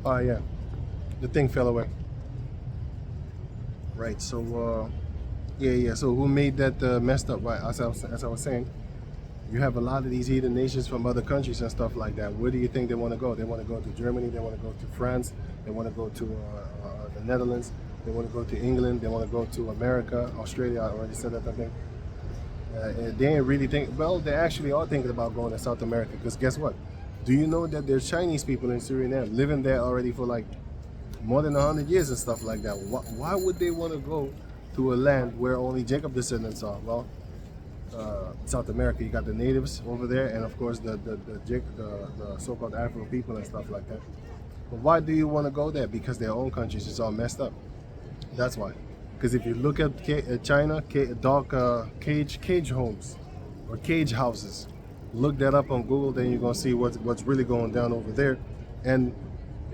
Oh yeah, the thing fell away. Right. So yeah. So who made that messed up? Right. As I was saying, you have a lot of these heathen nations from other countries and stuff like that. Where do you think they want to go? They want to go to Germany. They want to go to France. They want to go to the Netherlands. They want to go to England. They want to go to America, Australia. I already said that, I think. They ain't really think. Well, they actually are thinking about going to South America. Because guess what? Do you know that there's Chinese people in Suriname living there already for like more than 100 years and stuff like that? Why would they want to go to a land where only Jacob descendants are? Well, South America, you got the natives over there, and of course the so-called Afro people and stuff like that. But why do you want to go there? Because their own countries is all messed up. That's why. Because if you look at China, cage homes or cage houses, look that up on Google, then you're gonna see what's really going down over there. And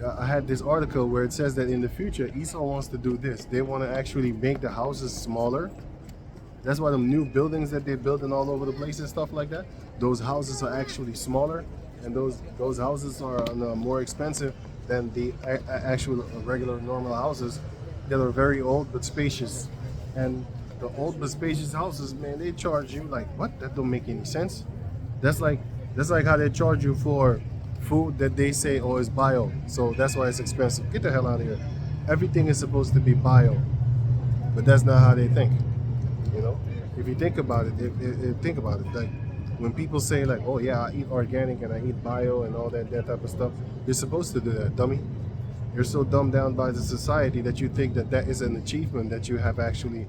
I had this article where it says that in the future, Esau wants to do this. They want to actually make the houses smaller. That's why the new buildings that they're building all over the place and stuff like that, those houses are actually smaller, and those houses are more expensive than the actual regular normal houses that are very old but spacious. And the old but spacious houses, man, they charge you like what? That don't make any sense. That's like that's like how they charge you for food that they say oh is bio, so that's why it's expensive. Get the hell out of here. Everything is supposed to be bio, but that's not how they think. You know, if you think about it, think about it. Like when people say like, "Oh yeah, I eat organic and I eat bio and all that type of stuff," you're supposed to do that, dummy. You're so dumbed down by the society that you think that that is an achievement that you have actually,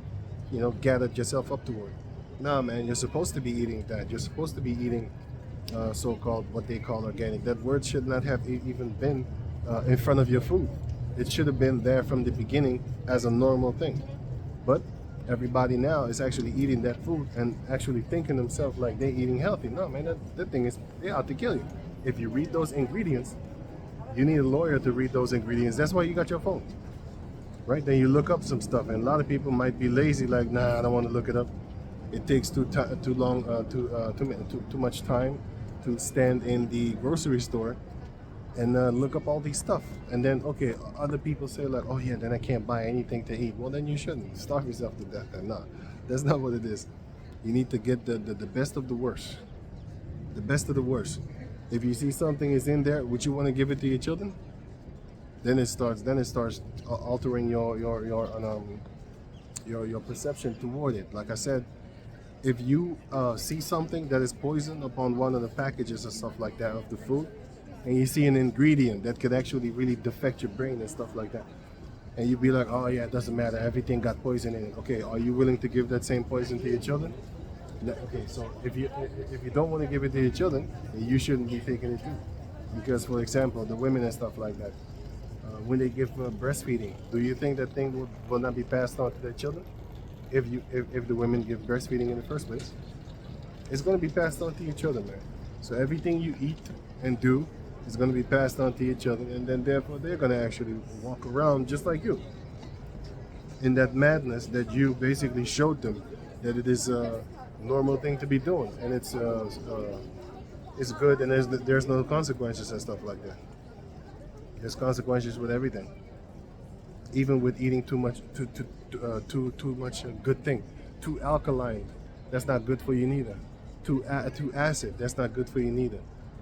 gathered yourself up toward. Nah, man, you're supposed to be eating that. You're supposed to be eating so-called what they call organic. That word should not have even been in front of your food. It should have been there from the beginning as a normal thing. But everybody now is actually eating that food and actually thinking themselves like they're eating healthy. No, man, that thing is they out to kill you. If you read those ingredients, you need a lawyer to read those ingredients. That's why you got your phone, right? Then you look up some stuff, and a lot of people might be lazy, like, nah, I don't want to look it up. It takes too long, too much time to stand in the grocery store and look up all these stuff. And then, okay, other people say like, oh yeah, then I can't buy anything to eat. Well, then you shouldn't. Starve yourself to death. And no, that's not what it is. You need to get the best of the worst. The best of the worst. If you see something is in there, would you want to give it to your children? Then it starts altering your perception toward it. Like I said, if you see something that is poison upon one of the packages or stuff like that of the food, and you see an ingredient that could actually really defect your brain and stuff like that, and you'd be like, oh yeah, it doesn't matter, everything got poison in it. Okay, are you willing to give that same poison to your children? No, okay, so if you don't want to give it to your children, then you shouldn't be taking it too. Because, for example, the women and stuff like that, when they give breastfeeding, do you think that thing will not be passed on to their children? If the women give breastfeeding in the first place, it's going to be passed on to your children, man. So everything you eat and do is going to be passed on to your children, and then therefore they're going to actually walk around just like you, in that madness that you basically showed them that it is a normal thing to be doing, and it's good, and there's no consequences and stuff like that. There's consequences with everything, even with eating too much, too much good thing, too alkaline, that's not good for you neither. Too acid, that's not good for you neither.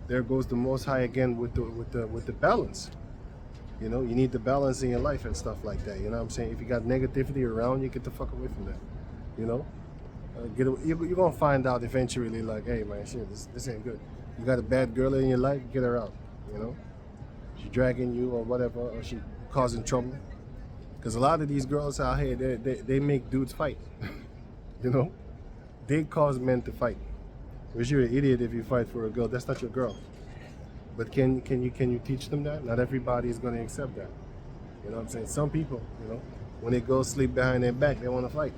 There goes the Most High again with the balance. You need the balance in your life and stuff like that. You know what I'm saying? If you got negativity around you, get the fuck away from that. You're gonna find out eventually, like, hey man, shit, this ain't good. You got a bad girl in your life, get her out. She dragging you or whatever, or she causing trouble. Because a lot of these girls out here, they make dudes fight. They cause men to fight. Because you're an idiot if you fight for a girl. That's not your girl. But can you teach them that? Not everybody is gonna accept that. You know what I'm saying? Some people, when they go sleep behind their back, they want to fight.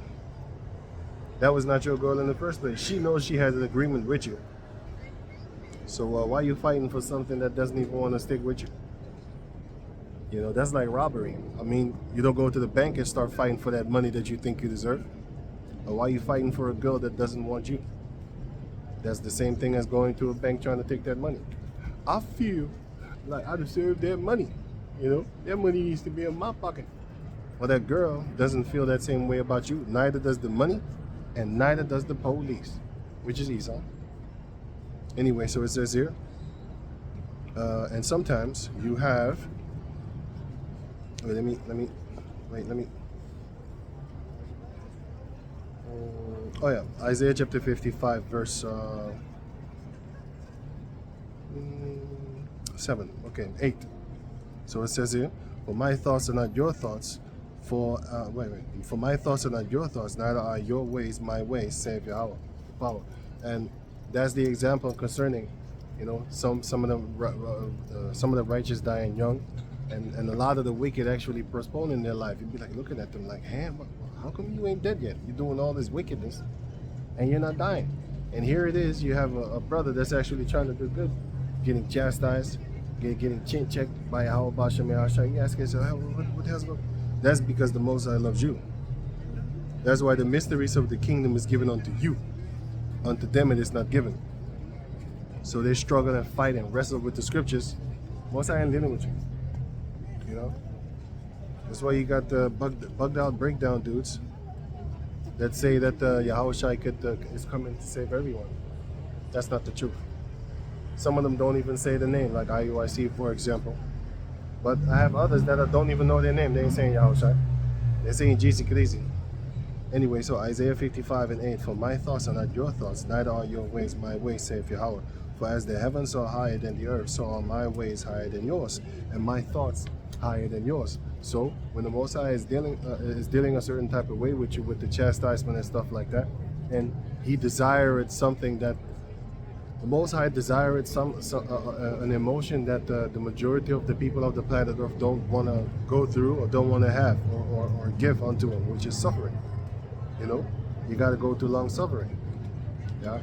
That was not your girl in the first place. She knows she has an agreement with you. So why are you fighting for something that doesn't even want to stick with you? That's like robbery. I mean, you don't go to the bank and start fighting for that money that you think you deserve. Or why are you fighting for a girl that doesn't want you? That's the same thing as going to a bank trying to take that money. I feel like I deserve that money. You know, that money needs to be in my pocket. Well, that girl doesn't feel that same way about you. Neither does the money, and neither does the police, which is Esau. Anyway, so it says here, and sometimes you have. Wait, let me. Oh yeah, Isaiah chapter 55, verse 7. Okay, 8. So it says here, for my thoughts are not your thoughts, for my thoughts are not your thoughts, neither are your ways my ways, saith Yahweh. Power. And that's the example concerning, you know, some of the righteous dying young, and a lot of the wicked actually postponing their life. You'd be like looking at them like, hey, how come you ain't dead yet? You're doing all this wickedness, and you're not dying. And here it is, you have a brother that's actually trying to do good, getting chastised, getting chin checked by Yahweh Bashem Yahshua. You ask yourself, what the hell's going on? That's because the Most High loves you. That's why the mysteries of the kingdom is given unto you. Unto them it is not given. So they struggle and fight and wrestle with the scriptures. Most High ain't dealing with you. You know? That's why you got the bugged out breakdown dudes that say that Yahweh Shai is coming to save everyone. That's not the truth. Some of them don't even say the name, like IUIC, for example. But I have others that don't even know their name. They ain't saying Yahweh Shai. They're saying Jesus crazy. Anyway, so Isaiah 55 and 8, for my thoughts are not your thoughts, neither are your ways my ways, saith Yahweh. For as the heavens are higher than the earth, so are my ways higher than yours, and my thoughts higher than yours. So when the Most High is dealing a certain type of way with you, with the chastisement and stuff like that, and He desired something that the Most High desired an emotion that the majority of the people of the planet Earth don't want to go through or don't want to have or give unto Him, which is suffering. You know, you got to go through long suffering. Yeah,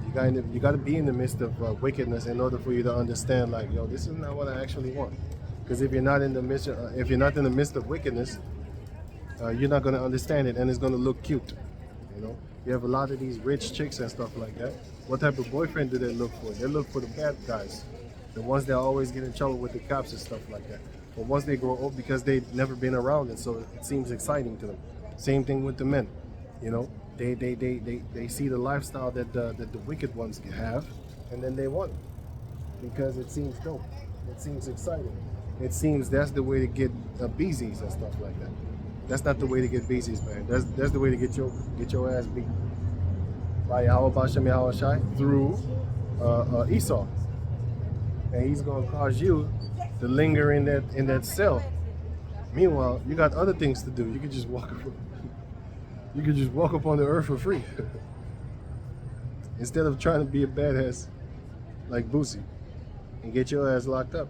you got to be in the midst of wickedness in order for you to understand, like, yo, this is not what I actually want. Because if you're not in the midst, of wickedness, you're not going to understand it, and it's going to look cute. You know, you have a lot of these rich chicks and stuff like that. What type of boyfriend do they look for? They look for the bad guys, the ones that always get in trouble with the cops and stuff like that. But once they grow old, because they've never been around it, so it seems exciting to them. Same thing with the men. You know, they see the lifestyle that the wicked ones have, and then they want it because it seems dope. It seems exciting. It seems that's the way to get BZs and stuff like that. That's not the way to get BZs, man. That's the way to get your ass beat by Yahweh Bashem Yahweh Shai through Esau, and he's gonna cause you to linger in that cell. Meanwhile, you got other things to do. You can just walk up on the earth for free instead of trying to be a badass like Boosie and get your ass locked up.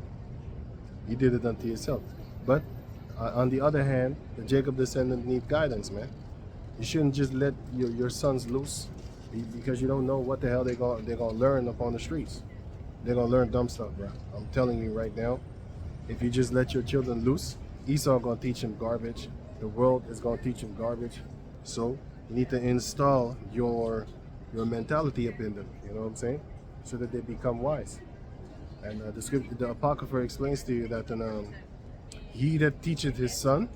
You did it unto yourself. But on the other hand, the Jacob descendant need guidance, man. You shouldn't just let your sons loose because you don't know what the hell they're gonna learn up on the streets. They're gonna learn dumb stuff, bro. I'm telling you right now. If you just let your children loose, Esau gonna teach them garbage. The world is gonna teach them garbage. So you need to install your mentality up in them. You know what I'm saying? So that they become wise. And the Apocrypha explains to you that he that teacheth his son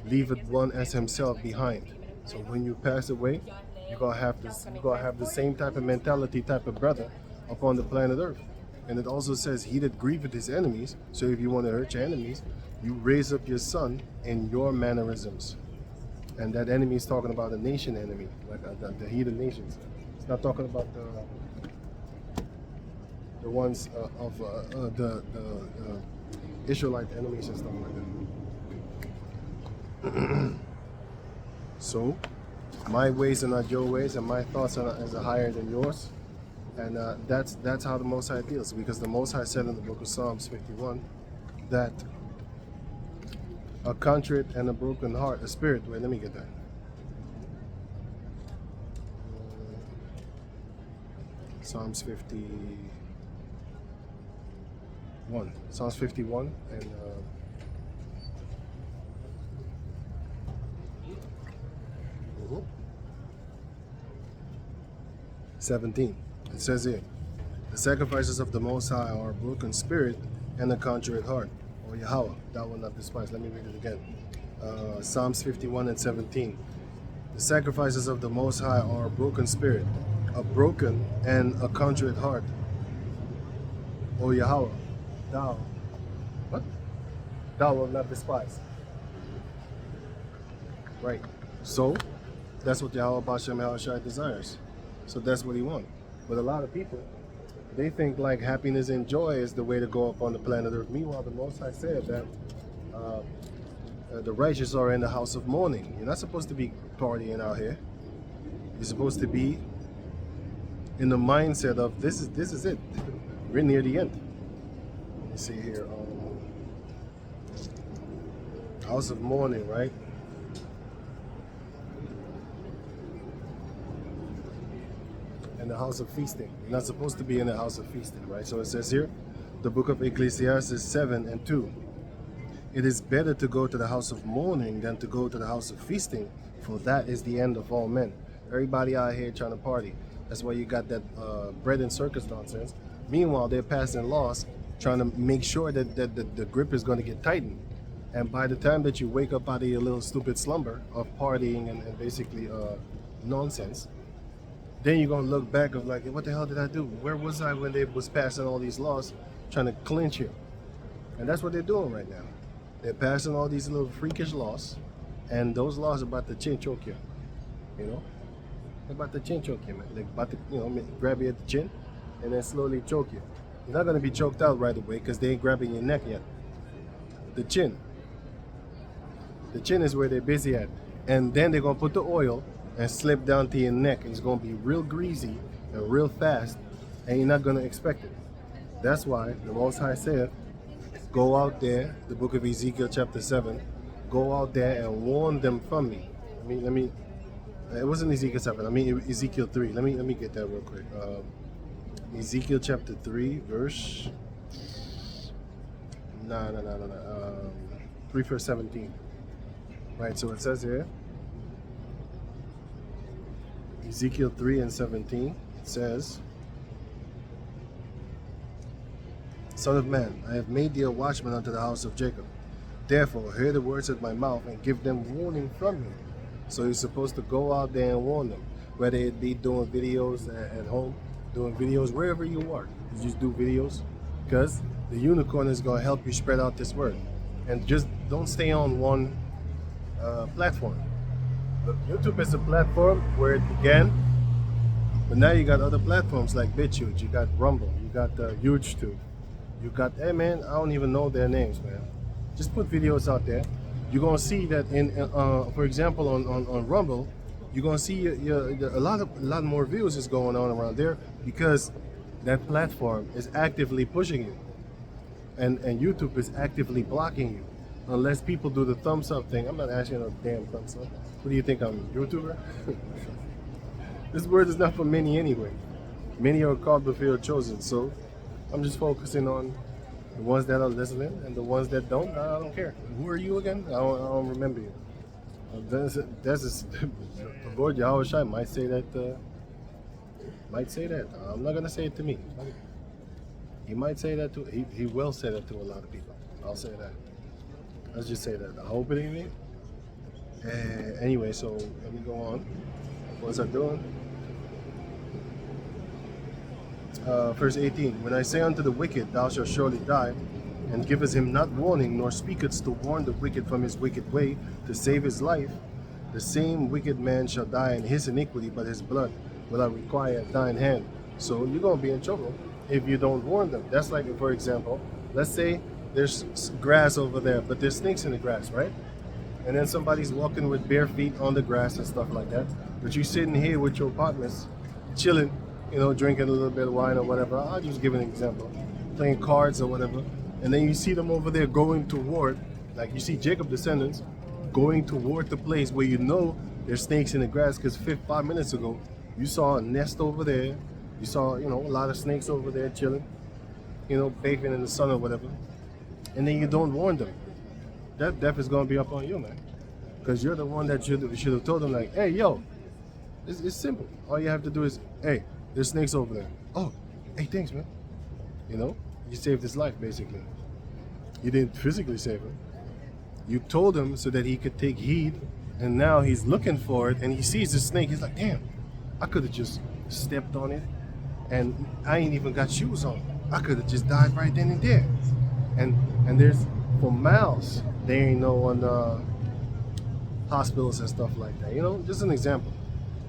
leaveth one as himself behind. So when you pass away, you're gonna have the same type of mentality, type of brother upon the planet Earth. And it also says, he that grieveth his enemies. So if you want to hurt your enemies, you raise up your son in your mannerisms. And that enemy is talking about a nation enemy, like the heathen nations. It's not talking about the ones of the Israelite enemies and stuff like that. So, my ways are not your ways, and my thoughts are higher than yours. And that's how the Most High deals, because the Most High said in the book of Psalms 51 that a contrite and a broken heart, a spirit. Wait, let me get that. Psalms 51. Psalms 51 and 17. It says here, the sacrifices of the Most High are a broken spirit and a contrite heart, or Yahweh, thou wilt not despise. Let me read it again. Psalms 51 and 17. The sacrifices of the Most High are a broken spirit, a broken and a contrite heart. O Yahweh, thou, what? Thou wilt not despise. Right. So, that's what Yahweh Bashem Yahushai desires. So that's what he wants. But a lot of people, they think like happiness and joy is the way to go up on the planet Earth. Meanwhile, the Most High said that the righteous are in the house of mourning. You're not supposed to be partying out here. You're supposed to be in the mindset of this is it. We're near the end. Let me see here. House of mourning, right? In the house of feasting. You're not supposed to be in the house of feasting, right? So it says here, the book of Ecclesiastes 7 and 2. It is better to go to the house of mourning than to go to the house of feasting, for that is the end of all men. Everybody out here trying to party. That's why you got that bread and circus nonsense. Meanwhile, they're passing laws trying to make sure that the grip is going to get tightened. And by the time that you wake up out of your little stupid slumber of partying and basically nonsense, then you're going to look back of like, what the hell did I do? Where was I when they was passing all these laws trying to clinch you? And that's what they're doing right now. They're passing all these little freakish laws, and those laws are about to chin choke you. You know? They're about to chin choke you, man. They're about to, grab you at the chin and then slowly choke you. You're not going to be choked out right away because they ain't grabbing your neck yet. The chin. The chin is where they're busy at. And then they're going to put the oil and slip down to your neck. It's going to be real greasy and real fast, and you're not going to expect it. That's why the Most High said, go out there, the book of Ezekiel chapter 7, go out there and warn them from me. It wasn't Ezekiel 7, Ezekiel 3. Let me get that real quick. Ezekiel chapter 3, verse... 3 verse 17. Right, so it says here, Ezekiel 3 and 17, it says, Son of man, I have made thee a watchman unto the house of Jacob. Therefore, hear the words of my mouth and give them warning from me. So you're supposed to go out there and warn them, whether it be doing videos at home, doing videos wherever you are. You just do videos, because the unicorn is going to help you spread out this word. And just don't stay on one platform. Look, YouTube is a platform where it began, but now you got other platforms like BitChute, you got Rumble, you got YouTube, you got, hey man, I don't even know their names, man. Just put videos out there. You're gonna see that in, for example, on Rumble, you're gonna see a lot more views is going on around there because that platform is actively pushing you, and YouTube is actively blocking you. Unless people do the thumbs up thing. I'm not asking no damn thumbs up. What do you think, I'm a YouTuber? This word is not for many anyway. Many are called but few are chosen. So I'm just focusing on the ones that are listening, and the ones that don't, I don't care. Who are you again? I don't remember you. That's the Lord Yahweh Shai might say that. I'm not gonna say it to me. He might say that to. He will say that to a lot of people. I'll say that. Let's just say that. I hope it ain't me. Anyway, so let me go on. What's I doing? Verse 18. When I say unto the wicked, thou shalt surely die, and givest him not warning, nor speakest to warn the wicked from his wicked way, to save his life, the same wicked man shall die in his iniquity, but his blood will I require at thine hand. So you're going to be in trouble if you don't warn them. That's like, for example, let's say there's grass over there, but there's snakes in the grass, right? And then somebody's walking with bare feet on the grass and stuff like that. But you're sitting here with your partners, chilling, drinking a little bit of wine or whatever. I'll just give an example. Playing cards or whatever. And then you see them over there going toward, like you see JacobDescendants going toward the place where there's snakes in the grass, because 5 minutes ago, you saw a nest over there. You saw, a lot of snakes over there chilling, bathing in the sun or whatever. And then you don't warn them. That death is going to be up on you, man. Because you're the one that should have told them, like, hey, yo, it's simple. All you have to do is, hey, there's snakes over there. Oh, hey, thanks, man. You saved his life, basically. You didn't physically save him. You told him so that he could take heed, and now he's looking for it, and he sees the snake. He's like, damn, I could have just stepped on it, and I ain't even got shoes on. I could have just died right then and there. And there's, for miles, there ain't no one hospitals and stuff like that. You know, just an example.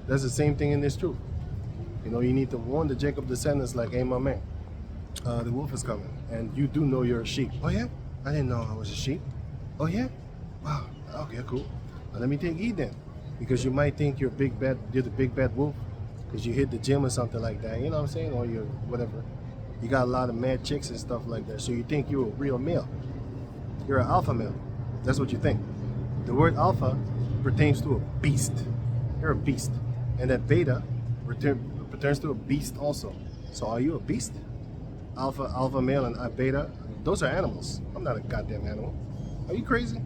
That's the same thing in this too. You know, you need to warn the Jacob descendants like, hey, my man, the wolf is coming, and you do know you're a sheep. Oh yeah? I didn't know I was a sheep. Oh yeah? Wow. Okay, cool. Now let me take heed then, because you might think you're the big bad wolf, because you hit the gym or something like that. You know what I'm saying? Or you're whatever. You got a lot of mad chicks and stuff like that, so you think you're a real male. You're an alpha male. That's what you think. The word alpha pertains to a beast. You're a beast, and that beta pertains to a beast also. So are you a beast? Alpha male and beta, those are animals. I'm not a goddamn animal. Are you crazy?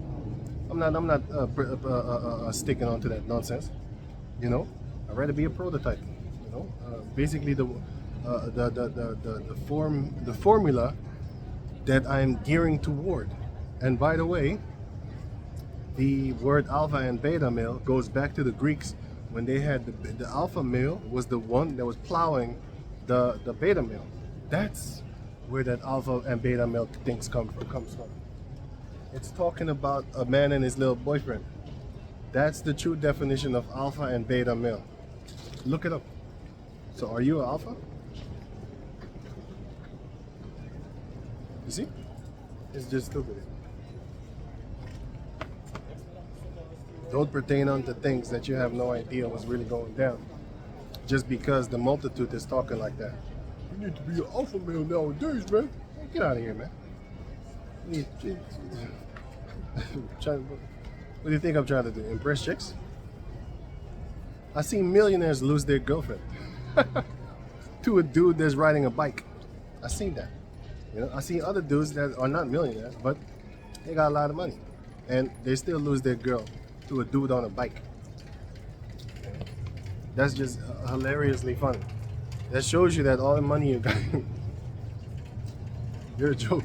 I'm not sticking onto that nonsense. You know, I'd rather be a prototype. You know, basically the formula that I'm gearing toward. And by the way, the word alpha and beta male goes back to the Greeks when they had the alpha male was the one that was plowing the beta male. That's where that alpha and beta male things comes from. It's talking about a man and his little boyfriend. That's the true definition of alpha and beta male. Look it up. So are you an alpha? You see? It's just stupid. Don't pertain unto things that you have no idea what's really going down, just because the multitude is talking like that. You need to be an alpha male nowadays, man. Get out of here, man. What do you think I'm trying to do? Impress chicks? I seen millionaires lose their girlfriend to a dude that's riding a bike. I seen that. You know, I see other dudes that are not millionaires, but they got a lot of money, and they still lose their girl to a dude on a bike. That's just hilariously funny. That shows you that all the money you got, you're a joke.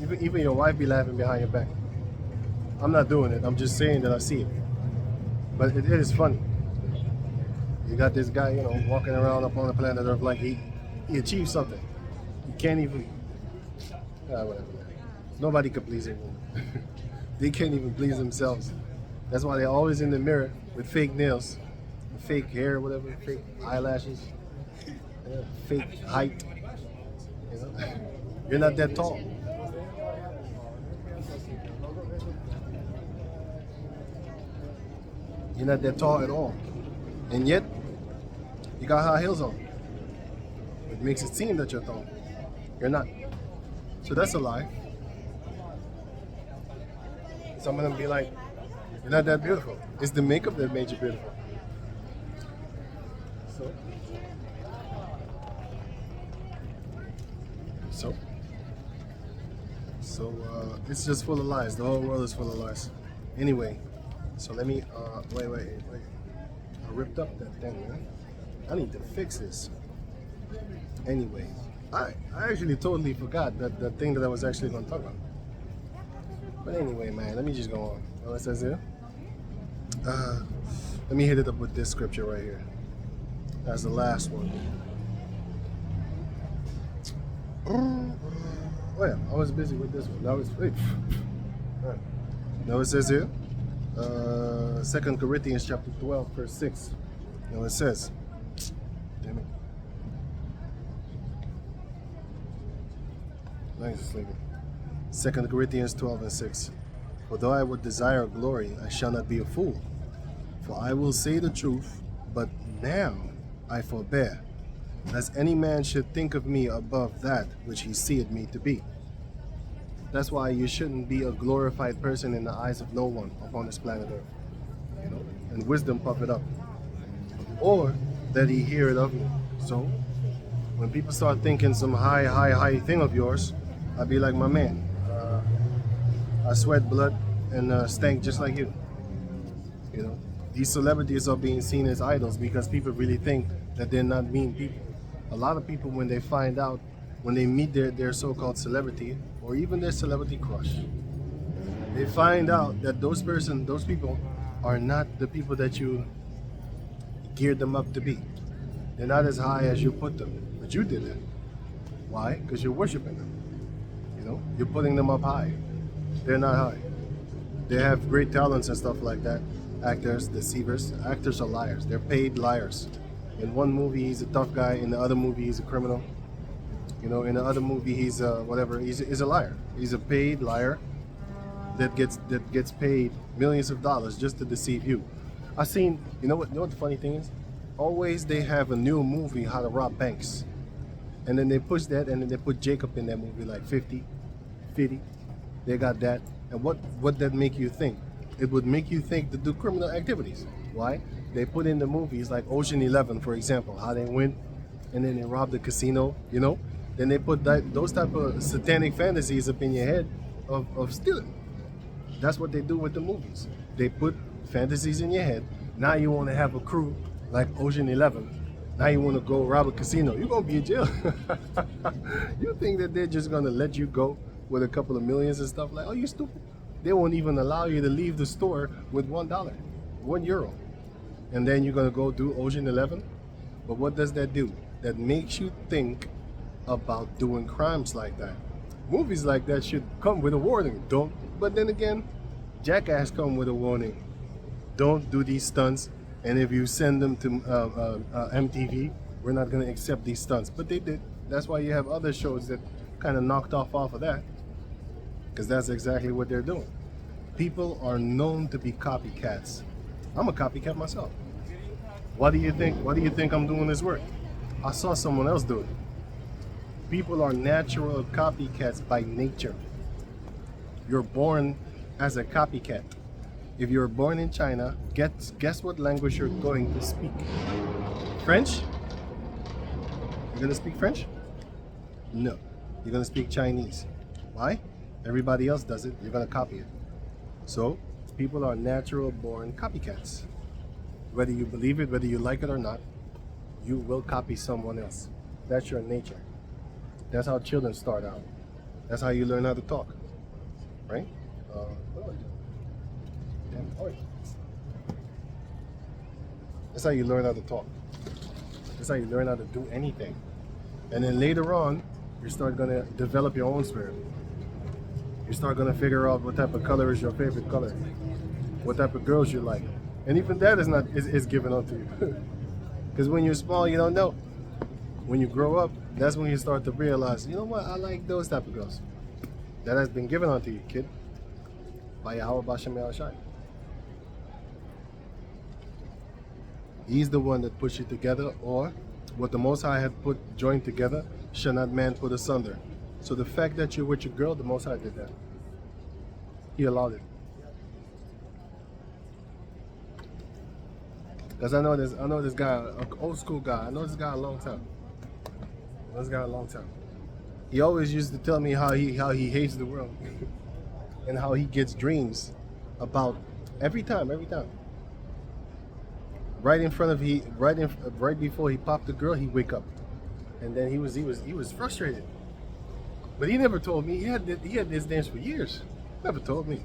Even your wife be laughing behind your back. I'm not doing it. I'm just saying that I see it. But it is funny. You got this guy, you know, walking around up on the planet Earth like he achieved something. He can't even. Whatever. Nobody can please him. They can't even please themselves. That's why they're always in the mirror with fake nails, fake hair, whatever, fake eyelashes, fake height. You know? You're not that tall. You're not that tall at all. And yet, you got high heels on. It makes it seem that you're tall. You're not. So that's a lie. Some of them be like, you're not that beautiful. It's the makeup that made you beautiful. So it's just full of lies. The whole world is full of lies. Anyway, so let me, wait. I ripped up that thing, man. I need to fix this. Anyway, I actually totally forgot that the thing that I was actually going to talk about. But anyway, man, let me just go on. What it says here? Let me hit it up with this scripture right here. That's the last one. Oh yeah, I was busy with this one. That was wait. All right. Now it says here, 2 Corinthians chapter 12, verse 6. Now it says, damn it. Nice sleeping. 2 Corinthians 12 and 6. For though I would desire glory, I shall not be a fool. For I will say the truth, but now I forbear, lest any man should think of me above that which he seeth me to be. That's why you shouldn't be a glorified person in the eyes of no one upon this planet Earth. You know, and wisdom puff it up. Or that he hear it of me. So when people start thinking some high thing of yours, I'll be like, my man, I sweat blood and stank just like you. You know, these celebrities are being seen as idols because people really think that they're not mean people. A lot of people, when they find out, when they meet their so-called celebrity or even their celebrity crush, they find out that those people are not the people that you geared them up to be. They're not as high as you put them, but you did it. Why? Because you're worshiping them. You're putting them up high. They're not high. They have great talents and stuff like that. Actors, deceivers. Actors are liars. They're paid liars. In one movie, he's a tough guy. In the other movie, he's a criminal. In the other movie, he's whatever. He's a liar. He's a paid liar that gets paid millions of dollars just to deceive you. I've seen. You know what the funny thing is? Always they have a new movie how to rob banks, and then they push that, and then they put Jacob in that movie like 50. They got that. And what that make you think? It would make you think to do criminal activities. Why? They put in the movies like Ocean 11, for example, how they went and then they robbed the casino, Then they put those type of satanic fantasies up in your head of stealing. That's what they do with the movies. They put fantasies in your head. Now you want to have a crew like Ocean 11. Now you want to go rob a casino. You're going to be in jail. You think that they're just going to let you go with a couple of millions and stuff like, oh, you stupid. They won't even allow you to leave the store with $1, €1. And then you're going to go do Ocean 11. But what does that do? That makes you think about doing crimes like that. Movies like that should come with a warning. Don't. But then again, Jackass come with a warning. Don't do these stunts. And if you send them to MTV, we're not going to accept these stunts. But they did. That's why you have other shows that kind of knocked off of that. Because that's exactly what they're doing. People are known to be copycats. I'm a copycat myself. Why do you think I'm doing this work? I saw someone else do it. People are natural copycats by nature. You're born as a copycat. If you're born in China, guess what language you're going to speak? French? You're going to speak French? No. You're going to speak Chinese. Why? Everybody else does it. You're going to copy it. So, people are natural born copycats. Whether you believe it, whether you like it or not, you will copy someone else. That's your nature. That's how children start out. That's how you learn how to talk. Right? That's how you learn how to talk. That's how you learn how to do anything. And then later on, you start going to develop your own spirit. You start going to figure out what type of color is your favorite color. What type of girls you like. And even that is given up to you. Because when you're small, you don't know. When you grow up, that's when you start to realize, you know what, I like those type of girls. That has been given onto you, kid. By Yahweh Bashem Yahushai. He's the one that puts you together, or what the Most High had joined together, shall not man put asunder. So the fact that you're with your girl, the Most High did that. He allowed it. Because I know this guy, an old school guy. I know this guy a long time. He always used to tell me how he hates the world and how he gets dreams about every time. Right before he popped the girl, he wake up, and then he was frustrated. But he never told me. He had this dance for years. Never told me.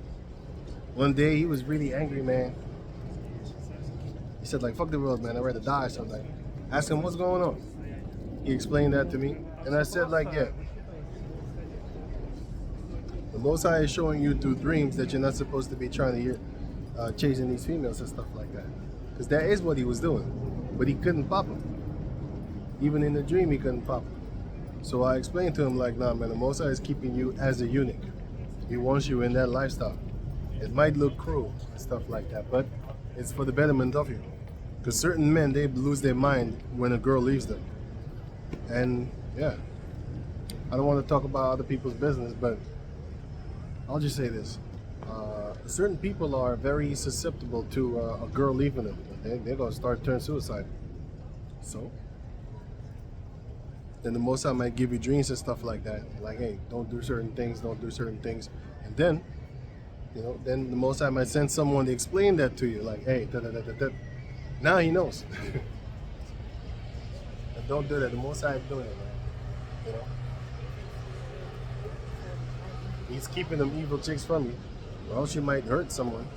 One day he was really angry, man. He said, like, fuck the world, man. I'd rather die or something. Ask him what's going on. He explained that to me, and I said, like, yeah. The Most High is showing you through dreams that you're not supposed to be trying to hear, chasing these females and stuff like that. Because that is what he was doing. But he couldn't pop them. Even in the dream, he couldn't pop them. So I explained to him, like, nah, man, the Most High is keeping you as a eunuch. He wants you in that lifestyle. It might look cruel and stuff like that, but it's for the betterment of you. Because certain men, they lose their mind when a girl leaves them. And, yeah. I don't want to talk about other people's business, but I'll just say this. Certain people are very susceptible to a girl leaving them. They're going to turn suicide. So, then the Most High might give you dreams and stuff like that. Like, hey, don't do certain things. And then, then the Most High might send someone to explain that to you. Like, hey, da-da-da-da-da. Now he knows. Don't do that. The Most High is doing it, man. He's keeping them evil chicks from you, or else you might hurt someone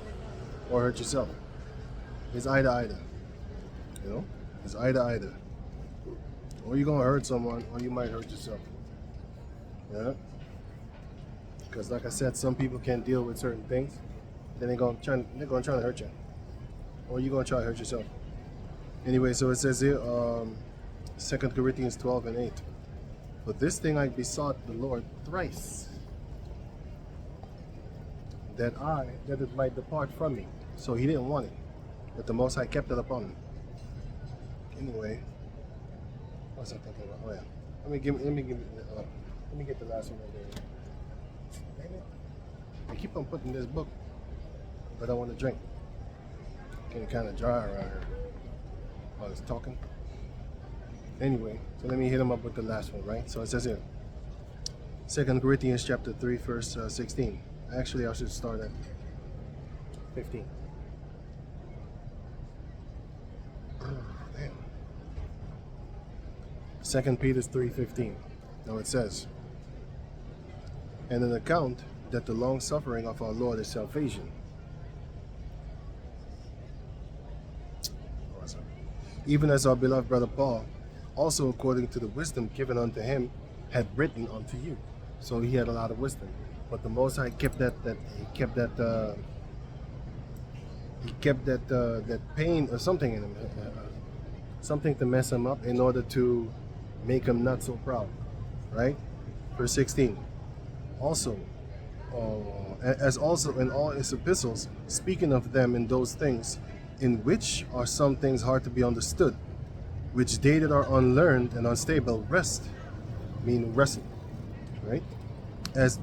or hurt yourself. It's either. You know? It's either. Or you're gonna hurt someone, or you might hurt yourself. Yeah? Because like I said, some people can't deal with certain things. Then they're gonna try to hurt you. Or you're gonna try to hurt yourself. Anyway, so it says here, 2 Corinthians 12:8. But this thing I besought the Lord thrice, that it might depart from me. So he didn't want it, but the Most High kept it upon him. Anyway, what's I thinking about? Oh yeah, let me get the last one right there. Dang it! I keep on putting this book, but I want to drink. Getting kind of dry around here while it's talking. Anyway, so let me hit him up with the last one, right? So it says here, 2 Corinthians chapter 3, verse 16. Actually, I should start at 15. Damn. 2 Peter 3:15. Now it says, and an account that the long suffering of our Lord is salvation. Even as our beloved brother Paul, also according to the wisdom given unto him, had written unto you. So he had a lot of wisdom. But the Most High kept that pain or something in him, something to mess him up in order to make him not so proud, right? Verse 16. Also, as also in all his epistles, speaking of them in those things, in which are some things hard to be understood, which they that are unlearned and unstable wrest, meaning wrestle, right? As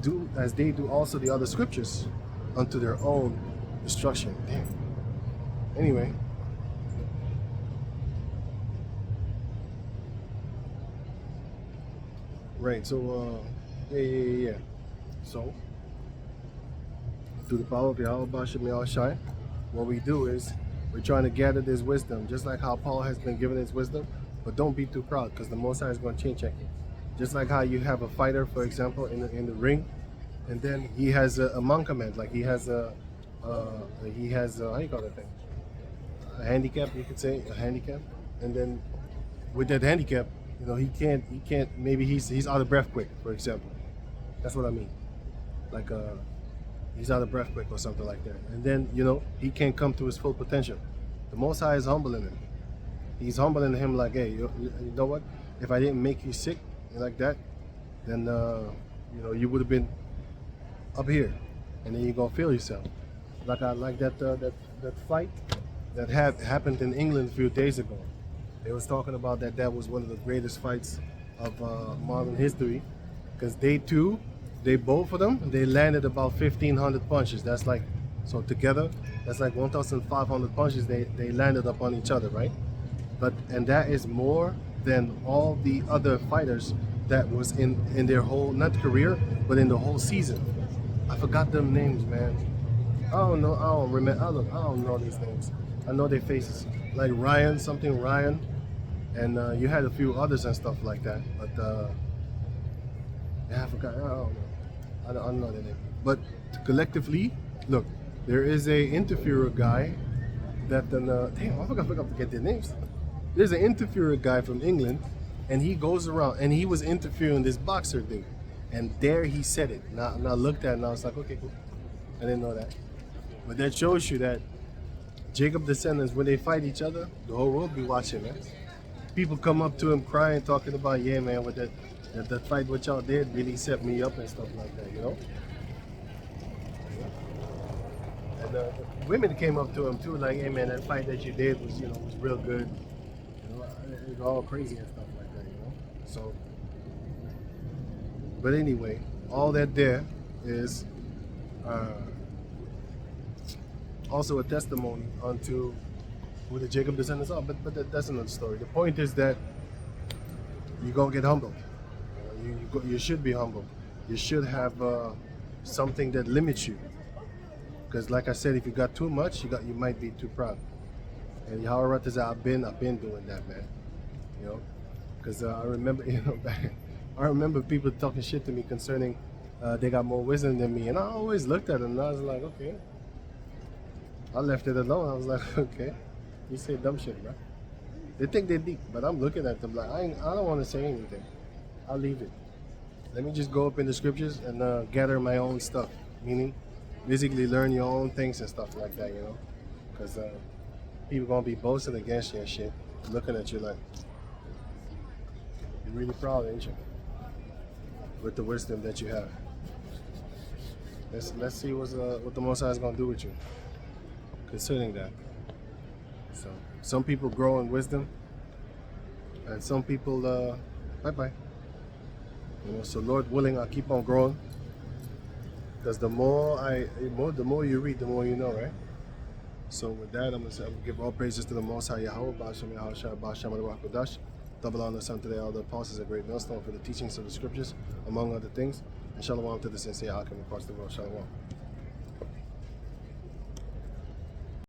they do also the other scriptures, unto their own destruction. Damn. Anyway. Right, so yeah. So through the power of Yahweh Shem Yahushai, what we do is we're trying to gather this wisdom, just like how Paul has been given his wisdom, but don't be too proud, because the Most High is going to chain check you. Just like how you have a fighter, for example, in the ring, and then he has a mankament, like he has how you call that thing? A handicap, you could say, a handicap. And then with that handicap, you know, he can't. Maybe he's out of breath quick, for example. That's what I mean. Like he's out of breath quick or something like that. And then, you know, he can't come to his full potential. The Most High is humbling him. He's humbling him like, hey, you know what? If I didn't make you sick like that, then you know, you would have been up here, and then you're gonna feel yourself. Like that fight that happened in England a few days ago. They was talking about that was one of the greatest fights of modern history, because both of them, they landed about 1,500 punches. That's like, so together, that's like 1,500 punches they landed upon each other, right? And that is more than all the other fighters that was in their whole, not career, but in the whole season. I forgot them names, man. I don't know. I don't remember. I don't know these names. I know their faces, like Ryan, and you had a few others and stuff like that. But yeah, I forgot. I don't know. I don't know their name. But collectively, look, there is a interferer guy that damn, I forgot to get their names. There's an interferer guy from England, and he goes around and he was interviewing this boxer dude, and there he said it. Now I looked at it and I was like, okay, cool. I didn't know that. But that shows you that Jacob descendants, when they fight each other, the whole world be watching, man. People come up to him crying, talking about, yeah, man, with that fight what y'all did really set me up and stuff like that, you know? And women came up to him too, like, hey, man, that fight that you did was, you know, was real good. You know, it was all crazy and stuff like that, you know? So, but anyway, all that there is also a testimony unto who the Jacob descendants are, but that's another story. The point is that you're gonna get humbled. You should be humbled. You should have something that limits you, because like I said, if you got too much, you might be too proud. And Yahweh says, I've been doing that, man. You know, because I remember, you know, I remember people talking shit to me concerning they got more wisdom than me. And I always looked at them and I was like, okay. I left it alone. I was like, okay. You say dumb shit, bro. They think they're deep, but I'm looking at them like, I don't want to say anything. I'll leave it. Let me just go up in the scriptures and gather my own stuff. Meaning, basically learn your own things and stuff like that, you know? Because people going to be boasting against you and shit. Looking at you like, you're really proud, ain't you? With the wisdom that you have. Let's see what the Most High is going to do with you. Considering that. So, some people grow in wisdom. And some people, bye-bye. You know, so Lord willing, I'll keep on growing. Because the more you read, the more you know, right? So with that, I'm gonna give all praises to the Most High Yahweh, Ba'ashem Yahushua, Ba'ashem Ruach double honor unto the elder apostles, a great millstone for the teachings of the scriptures, among other things. And shalom to the sincere Hakim across the world. Shalom.